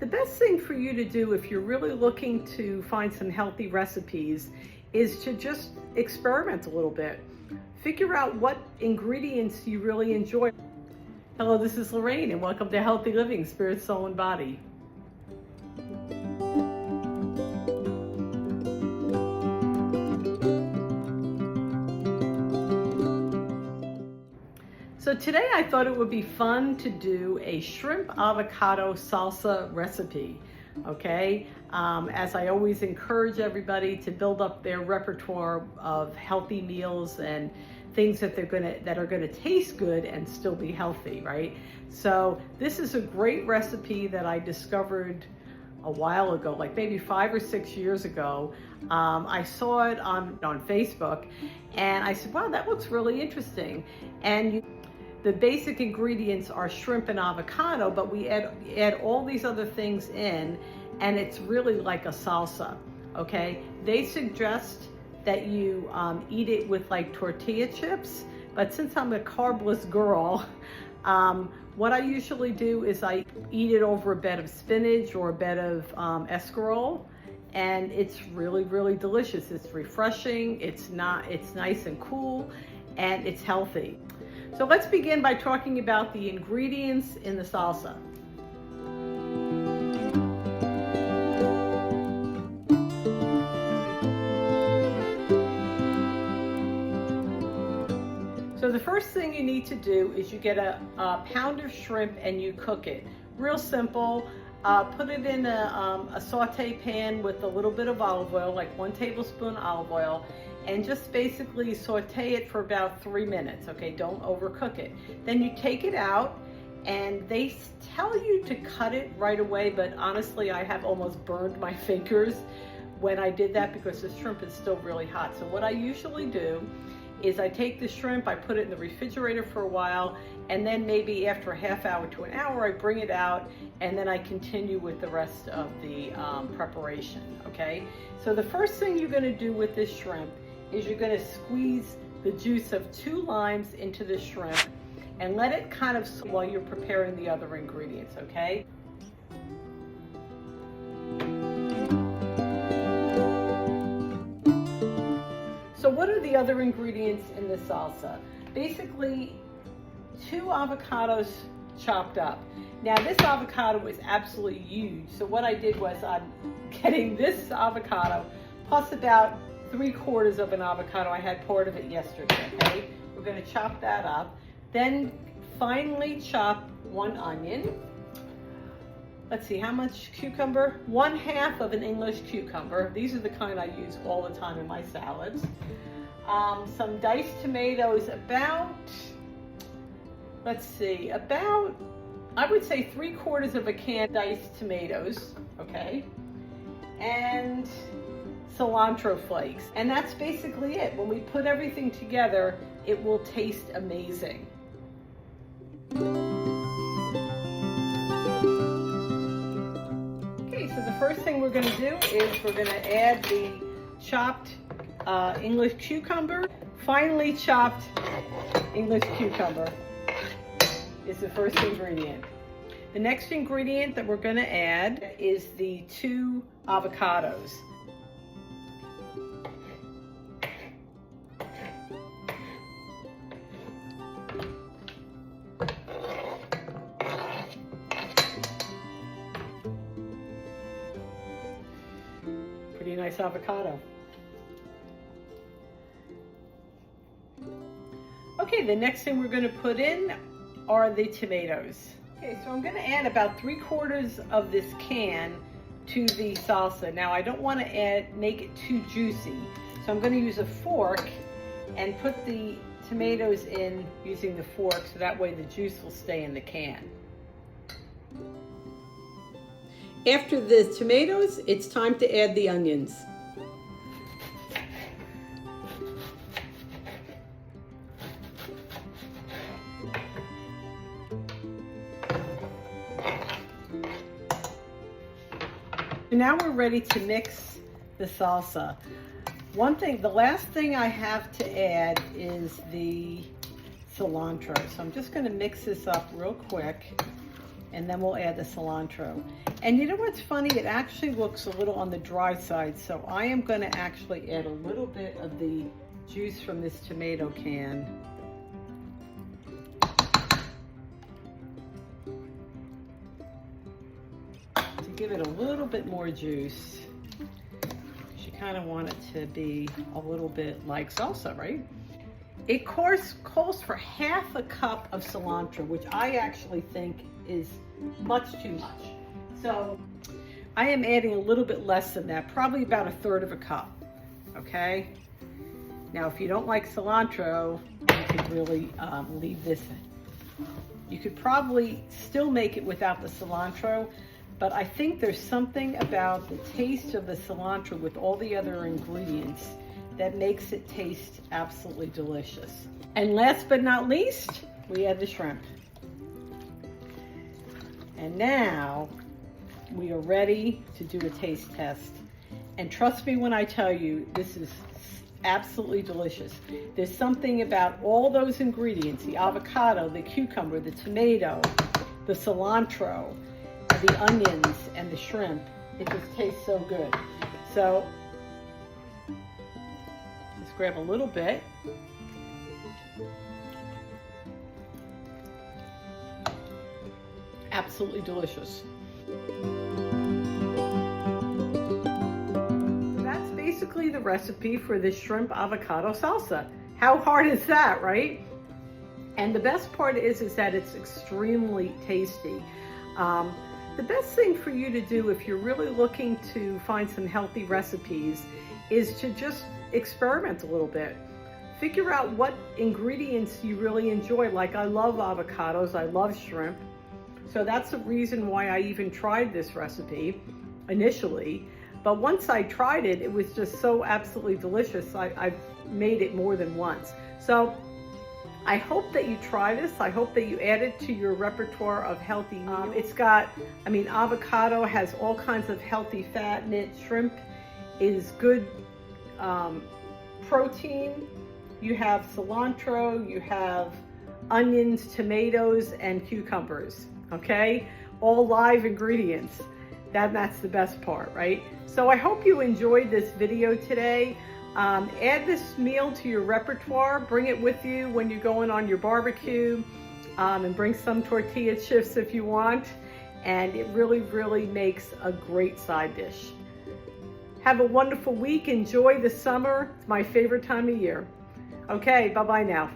The best thing for you to do if you're really looking to find some healthy recipes is to just experiment a little bit. Figure out what ingredients you really enjoy. Hello, this is Lorraine and welcome to Healthy Living, Spirit, Soul, and Body. So today I thought it would be fun to do a shrimp avocado salsa recipe, okay? As I always encourage everybody to build up their repertoire of healthy meals and things that are gonna taste good and still be healthy, right? So this is a great recipe that I discovered a while ago, like maybe 5 or 6 years ago. I saw it on Facebook and I said, wow, that looks really interesting. And the basic ingredients are shrimp and avocado, but we add all these other things in, and it's really like a salsa, okay? They suggest that you eat it with like tortilla chips, but since I'm a carbless girl, what I usually do is I eat it over a bed of spinach or a bed of escarole, and it's really, really delicious. It's refreshing, it's nice and cool, and it's healthy. So let's begin by talking about the ingredients in the salsa. So the first thing you need to do is you get a pound of shrimp and you cook it. Real simple. Put it in a saute pan with a little bit of olive oil, like 1 tablespoon olive oil, and just basically saute it for about 3 minutes, okay? Don't overcook it. Then you take it out, and they tell you to cut it right away, but honestly, I have almost burned my fingers when I did that because the shrimp is still really hot. So what I usually do is I take the shrimp, I put it in the refrigerator for a while, and then maybe after a half hour to an hour, I bring it out, and then I continue with the rest of the preparation, okay? So the first thing you're gonna do with this shrimp is you're gonna squeeze the juice of 2 limes into the shrimp and let it kind of while you're preparing the other ingredients, okay? So what are the other ingredients in the salsa? Basically, 2 avocados chopped up. Now this avocado is absolutely huge. So what I did was I'm getting this avocado plus about 3/4 of an avocado. I had part of it yesterday, okay? We're gonna chop that up. Then finely chop 1 onion. Let's see, how much cucumber? 1/2 of an English cucumber. These are the kind I use all the time in my salads. Some diced tomatoes, about, let's see, about, I would say 3/4 of a can diced tomatoes, okay? And cilantro flakes. And that's basically it. When we put everything together, it will taste amazing. Okay, so the first thing we're gonna do is we're gonna add the chopped English cucumber. Finely chopped English cucumber is the first ingredient. The next ingredient that we're gonna add is the 2 avocados. Pretty nice avocado. Okay, the next thing we're going to put in are the tomatoes. Okay, so I'm going to add about 3/4 of this can to the salsa. Now I don't want to make it too juicy, so I'm going to use a fork and put the tomatoes in using the fork so that way the juice will stay in the can. After the tomatoes, it's time to add the onions. So now we're ready to mix the salsa. The last thing I have to add is the cilantro. So I'm just going to mix this up real quick. And then we'll add the cilantro. And you know what's funny? It actually looks a little on the dry side, so I am going to actually add a little bit of the juice from this tomato can. To give it a little bit more juice. You kind of want it to be a little bit like salsa, right? It calls for half a cup of cilantro, which I actually think is much too much. So I am adding a little bit less than that, probably about 1/3 of a cup, okay? Now, if you don't like cilantro, you could really leave this in. You could probably still make it without the cilantro, but I think there's something about the taste of the cilantro with all the other ingredients that makes it taste absolutely delicious. And last but not least, we add the shrimp. And now we are ready to do a taste test. And trust me when I tell you, this is absolutely delicious. There's something about all those ingredients, the avocado, the cucumber, the tomato, the cilantro, the onions, and the shrimp. It just tastes so good. So let's grab a little bit. Absolutely delicious. That's basically the recipe for this shrimp avocado salsa. How hard is that, right? And the best part is that it's extremely tasty. The best thing for you to do if you're really looking to find some healthy recipes is to just experiment a little bit. Figure out what ingredients you really enjoy. Like I love avocados, I love shrimp. So that's the reason why I even tried this recipe initially. But once I tried it, it was just so absolutely delicious. I've made it more than once. So I hope that you try this. I hope that you add it to your repertoire of healthy meals. It's got, avocado has all kinds of healthy fat in it. Shrimp is good protein. You have cilantro, you have onions, tomatoes, and cucumbers, okay? All live ingredients. That's the best part, right? So I hope you enjoyed this video today. Add this meal to your repertoire. Bring it with you when you're going on your barbecue, and bring some tortilla chips if you want. And it really, really makes a great side dish. Have a wonderful week. Enjoy the summer. It's my favorite time of year. Okay, bye-bye now.